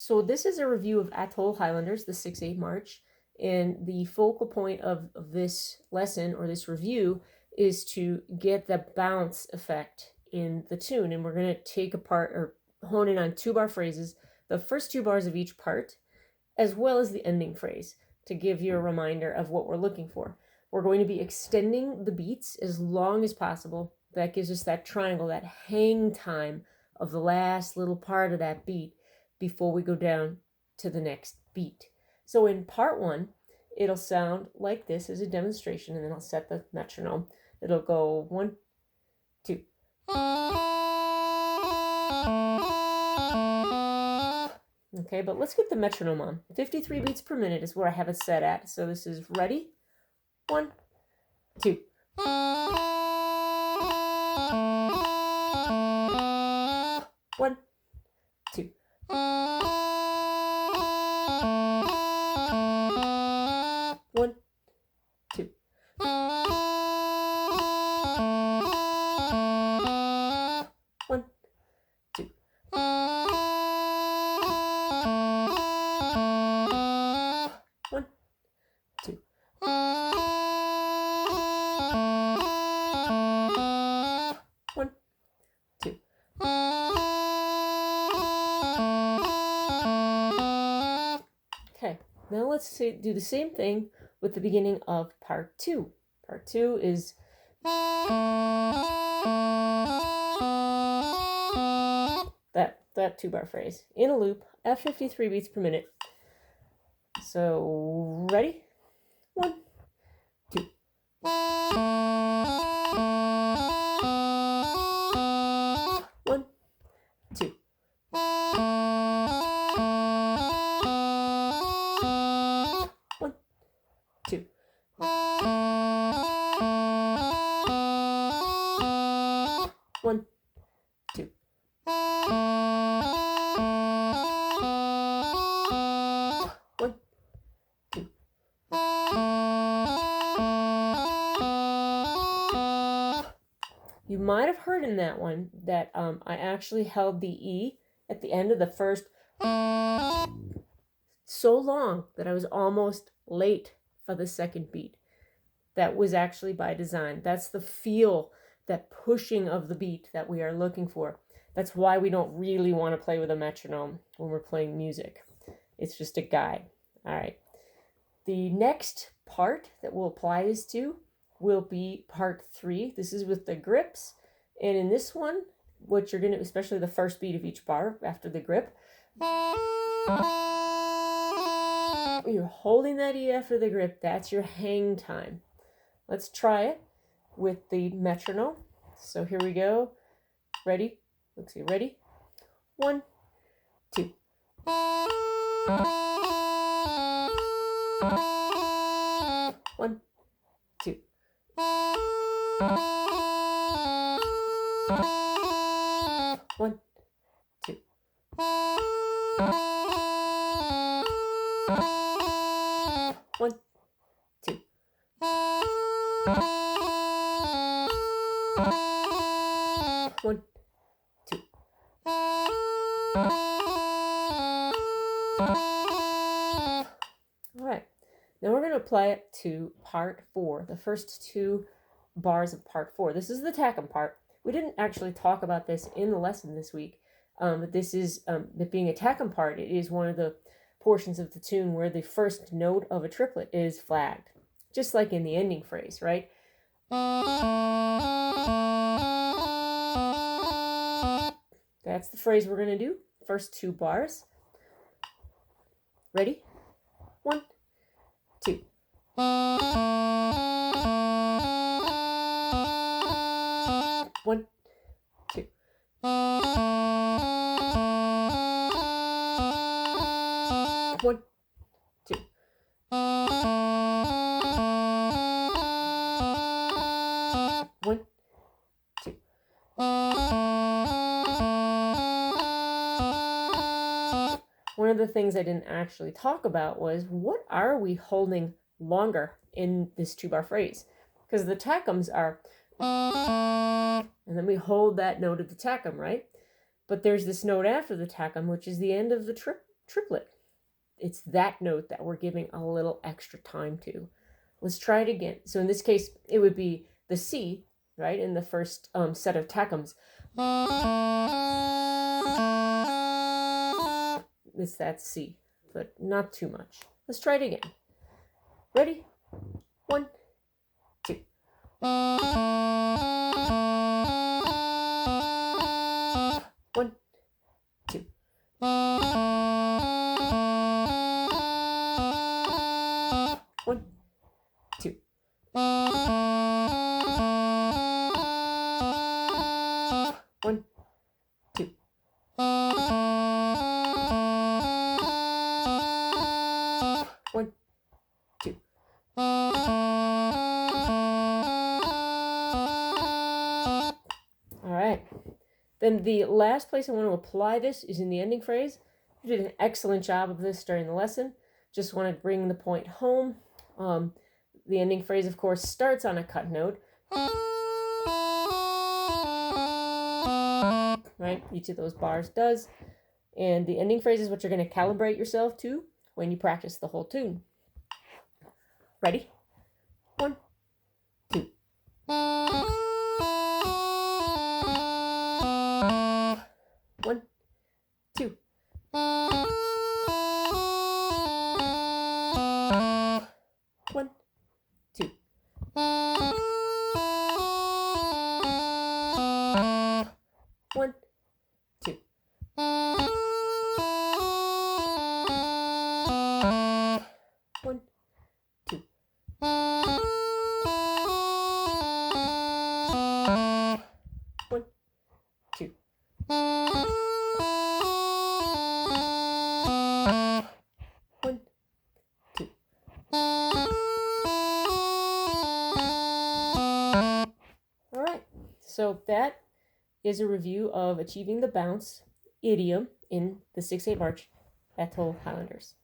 So this is a review of Atholl Highlanders, the 6/8 march, and the focal point of this lesson or this review is to get the bounce effect in the tune. And we're going to take apart or hone in on 2-bar phrases, the first 2 bars of each part, as well as the ending phrase to give you a reminder of what we're looking for. We're going to be extending the beats as long as possible. That gives us that triangle, that hang time of the last little part of that beat before we go down to the next beat. So in part 1, it'll sound like this as a demonstration, and then I'll set the metronome. It'll go 1, 2. Okay, but let's get the metronome on. 53 beats per minute is where I have it set at. So this is ready. 1, 2. 1, 2. 1, 2. 1, 2. 1, 2. 1, 2. Okay, now let's do the same thing with the beginning of part 2. Part 2 is that 2-bar phrase in a loop at 53 beats per minute. So ready? 1, 2. 1, 2. 1, 2. 1, 2. 1, 2. 1. You might have heard in that one that I actually held the E at the end of the first so long that I was almost late for the second beat. That was actually by design. That's the feel, that pushing of the beat that we are looking for. That's why we don't really want to play with a metronome when we're playing music. It's just a guide. All right. The next part that we'll apply this to will be part 3. This is with the grips. And in this one, what you're going to, especially the first beat of each bar after the grip, you're holding that E after the grip. That's your hang time. Let's try it with the metronome. So here we go. Ready? Let's see. Ready? 1, 2. 1, 2. 1, 2. 1, 2. 1, 2. All right. Now we're going to apply it to part 4, the first 2 bars of part 4. This is the Tackham part. We didn't actually talk about this in the lesson this week, but this is, it being a Tackham part, it is one of the portions of the tune where the first note of a triplet is flagged, just like in the ending phrase, right? That's the phrase we're going to do. First 2 bars. Ready? 1, 2. 1, 2. 1, 2. 1, 2. One of the things I didn't actually talk about was what are we holding longer in this 2-bar phrase? Because the Tackhams are, and then we hold that note of the Tackham, right? But there's this note after the Tackham, which is the end of the triplet. It's that note that we're giving a little extra time to. Let's try it again. So in this case, it would be the C, right, in the first set of Tackhams. It's that C, but not too much. Let's try it again. Ready? 1, 2. 1, 2. 1, 2. 1, 2. 1, 2. 'All right. Then the last place I want to apply this is in the ending phrase. You did an excellent job of this during the lesson. Just want to bring the point home. The ending phrase, of course, starts on a cut note. Right? Each of those bars does. And the ending phrase is what you're going to calibrate yourself to when you practice the whole tune. Ready? 1, 2. 1, 2. 1, 2. 1, 2. 1, 2. 1, 2. 1, 2. 'All right. So that is a review of achieving the bounce idiom in the 6/8 March Atholl Highlanders.